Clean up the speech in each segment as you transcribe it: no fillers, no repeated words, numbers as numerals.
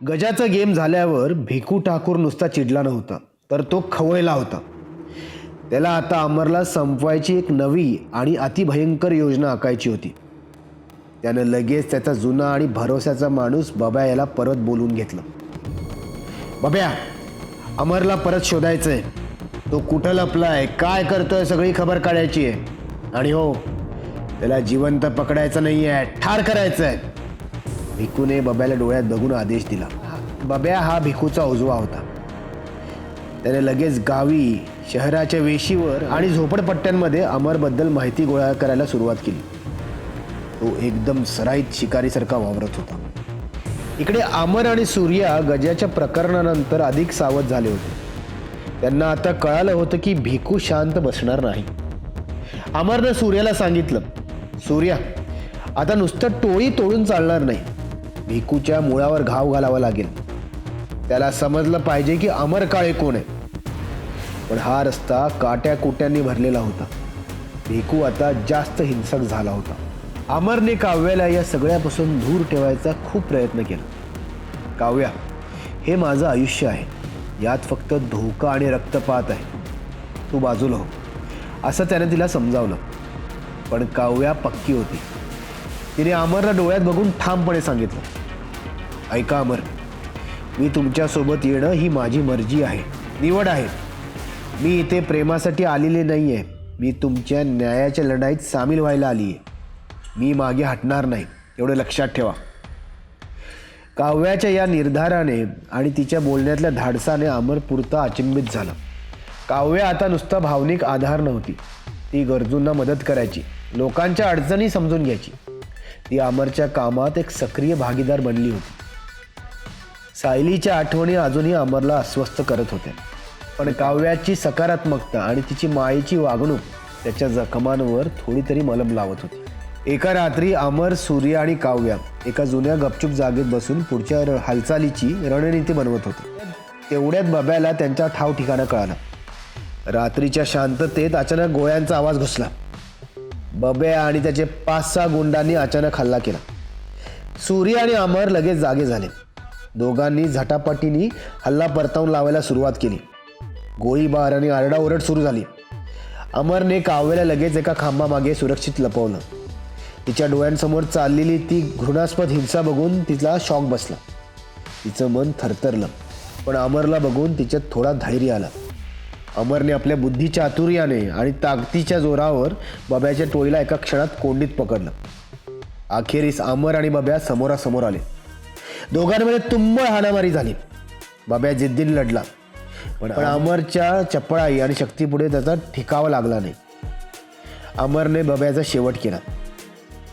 गजाचा game झाल्यावर भिकू ठाकूर नुसता चिडला नव्हता, तर तो खवळला होता. त्याला आता अमरला संपवायची एक नवी आणि अतिभयंकर योजना आखायची होती. त्यानं लगेच त्याचा जुना आणि भरोश्याचा माणूस बब्या याला परत बोलून घेतलं. बब्या, अमरला परत शोधायचंय. तो कुठं लपलाय, काय करतोय, सगळी खबर काढायची आहे. आणि हो, त्याला जिवंत पकडायचं नाहीये, ठार करायचंय. भिकूने बब्याला डोळ्यात बघून आदेश दिला. बब्या हा भिकूचा उजवा होता. त्याने लगेच गावी, शहराच्या वेशीवर आणि झोपडपट्ट्यांमध्ये अमरबद्दल माहिती गोळा करायला सुरुवात केली. तो एकदम सराईत शिकारीसारखा वावरत होता. इकडे अमर आणि सूर्या गजाच्या प्रकरणानंतर अधिक सावध झाले होते. त्यांना आता कळालं होतं की भिकू शांत बसणार नाही. अमरनं सूर्याला सांगितलं, सूर्या, आता नुसतं टोळी तोडून चालणार नाही. भिकूच्या मुळावर घाव घालावा लागेल. त्याला समजलं पाहिजे की अमर काळे कोण आहे. पण हा रस्ता काट्या कुट्यांनी भरलेला होता. भिकू आता जास्त हिंसक झाला होता. अमरने काव्याला या सगळ्यापासून दूर ठेवायचा खूप प्रयत्न केला. काव्या, हे माझं आयुष्य आहे. यात फक्त धोका आणि रक्तपात आहे. तू बाजूला हो, असं त्याने तिला समजावलं. पण काव्या पक्की होती. तिने अमरला डोळ्यात बघून ठामपणे सांगितलं, ऐका अमर, मी तुमच्यासोबत येणं ही माझी मर्जी आहे, निवड आहे. मी इथे प्रेमासाठी आलेले नाही आहे. मी तुमच्या न्यायाच्या लढाईत सामील व्हायला आली आहे. मी मागे हटणार नाही, एवढं लक्षात ठेवा. काव्याच्या या निर्धाराने आणि तिच्या बोलण्यातल्या धाडसाने अमर पुरता अचंबित झाला. काव्या आता नुसता भावनिक आधार नव्हती. ती गरजूंना मदत करायची, लोकांच्या अडचणी समजून घ्यायची. ती अमरच्या कामात एक सक्रिय भागीदार बनली होती. सायलीच्या आठवणी अजूनही अमरला अस्वस्थ करत होत्या. पण काव्याची सकारात्मकता आणि तिची मायेची वागणूक त्याच्या जखमांवर थोडी तरी मलम लावत होती. एका रात्री अमर, सूर्य आणि काव्या एका जुन्या गपचूप जागेत बसून पुढच्या हालचालीची रणनीती बनवत होते. तेवढ्यात बब्याला त्यांचा ठाव ठिकाणा कळाला. रात्रीच्या शांततेत अचानक गोळ्यांचा आवाज घुसला. बब्या आणि त्याचे 5-6 गुंडांनी अचानक हल्ला केला. सूर्य आणि अमर लगेच जागे झाले. दोघांनी झटापटीने हल्ला परतावून लावायला सुरुवात केली. गोळीबार आणि आरडाओरड सुरू झाली. अमरने काव्याला लगेच एका खांबामागे सुरक्षित लपवलं. तिच्या डोळ्यांसमोर चाललेली ती घृणास्पद हिंसा बघून तिला शॉक बसला. तिचं मन थरथरलं. पण अमरला बघून तिच्यात थोडा धैर्य आला. अमरने आपल्या बुद्धिचातुर्याने आणि ताकदीच्या जोरावर बब्याच्या टोळीला एका क्षणात कोंडीत पकडलं. अखेरीस अमर आणि बब्या समोरासमोर आले. दोघांमध्ये तुंबळ हाणामारी झाली. बब्या जिद्दीने लढला, पण अमरच्या चपळाई आणि शक्तीपुढे त्याचा ठिकावा लागला नाही. अमरने बब्याचा शेवट केला.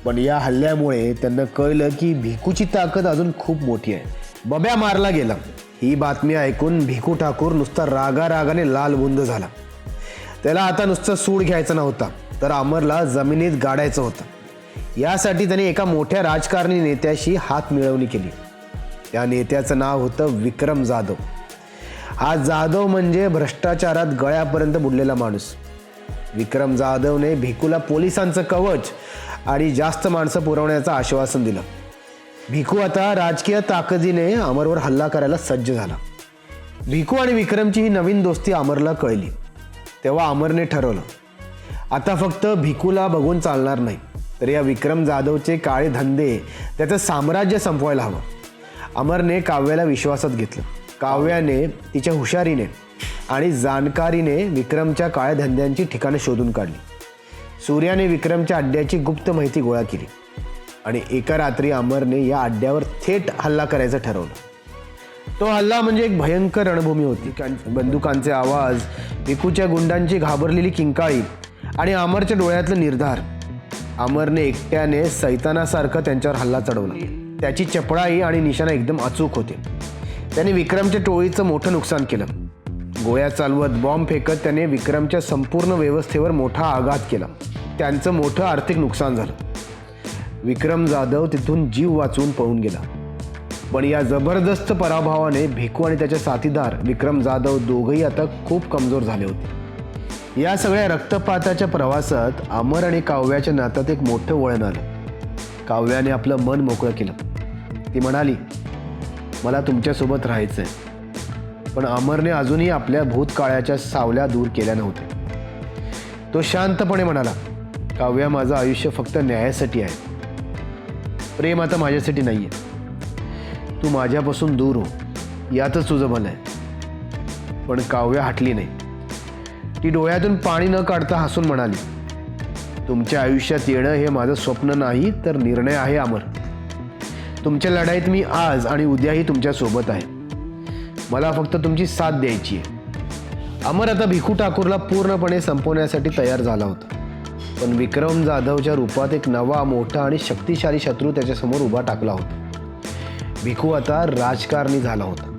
पण या हल्ल्यामुळे त्यांना कळलं की भिकूची ताकद अजून खूप मोठी आहे. बब्या मारला गेला. ही बातमी ऐकून भिकू ठाकूर नुसता रागारागाने लालबुंद झाला. त्याला आता नुसतं सूड घ्यायचं नव्हता, तर अमरला जमिनीत गाडायचं होतं. यासाठी त्याने एका मोठ्या राजकारणी नेत्याशी हात मिळवणी केली. त्या नेत्याचं नाव होतं विक्रम जाधव. हा जाधव म्हणजे भ्रष्टाचारात गळ्यापर्यंत बुडलेला माणूस. विक्रम जाधवने भिकूला पोलिसांचं कवच आणि जास्त माणसं पुरवण्याचं आश्वासन दिलं. भिकू आता राजकीय ताकदीने अमरवर हल्ला करायला सज्ज झाला. भिकू आणि विक्रमची ही नवीन दोस्ती अमरला कळली. तेव्हा अमरने ठरवलं, आता फक्त भिकूला बघून चालणार नाही, तर या विक्रम जाधवचे काळे धंदे, त्याचं साम्राज्य संपवायला हवं. अमरने काव्याला विश्वासात घेतलं. काव्याने तिच्या हुशारीने आणि जाणकारीने विक्रमच्या काळ्या धंद्यांची ठिकाणं शोधून काढली. सूर्याने विक्रमच्या अड्ड्याची गुप्त माहिती गोळा केली आणि एका रात्री अमरने या अड्ड्यावर थेट हल्ला करायचं ठरवलं. तो हल्ला म्हणजे एक भयंकर रणभूमी होती. बंदुकांचे आवाज, भिकूच्या गुंडांची घाबरलेली किंकाळी आणि अमरच्या डोळ्यातलं निर्धार. अमरने एकट्याने सैतानासारखं त्यांच्यावर हल्ला चढवला. त्याची चपळाई आणि निशाणा एकदम अचूक होते. त्याने विक्रमच्या टोळीचं मोठं नुकसान केलं. गोळ्या चालवत, बॉम्ब फेकत त्याने विक्रमच्या संपूर्ण व्यवस्थेवर मोठा आघात केला. त्यांचं मोठं आर्थिक नुकसान झालं. विक्रम जाधव तिथून जीव वाचवून पळून गेला. पण या जबरदस्त पराभवाने भिकू आणि त्याचे साथीदार विक्रम जाधव दोघंही आता खूप कमजोर झाले होते. या सगळ्या रक्तपाताच्या प्रवासात अमर आणि काव्याच्या नात्यात एक मोठं वळण आलं. काव्याने आपलं मन मोकळं केलं. ती म्हणाली, मला तुमच्यासोबत राहायचं आहे. पण अमरने अजूनही आपल्या भूतकाळाच्या सावल्या दूर केल्या नव्हत्या. तो शांतपणे म्हणाला, काव्या, माझं आयुष्य फक्त न्यायासाठी आहे. प्रेम आता माझ्यासाठी नाही आहे. तू माझ्यापासून दूर हो, यातच तुझं भलं आहे. पण काव्या हटली नाही. ती डोळ्यातून पाणी न काढता हसून म्हणाली, तुमच्या आयुष्यात येणं हे माझं स्वप्न नाही तर निर्णय आहे अमर. तुमच्या लढाईत मी आज आणि उद्याही तुमच्यासोबत आहे. मला फक्त तुमची साथ द्यायची आहे. अमर आता भिकू ठाकूरला पूर्णपणे संपवण्यासाठी तयार झाला होता. पण विक्रम जाधवच्या रूपात एक नवा, मोठा आणि शक्तिशाली शत्रू त्याच्यासमोर उभा टाकला होता. भिकू आता राजकारणी झाला होता.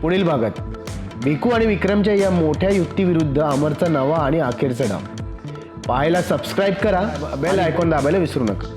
पुढील भागात भिकू आणि विक्रमच्या या मोठ्या युक्तीविरुद्ध अमरचा नवा आणि अखेरचा डाव पाहायला सबस्क्राईब करा, बेल आयकॉन दाबायला विसरू नका.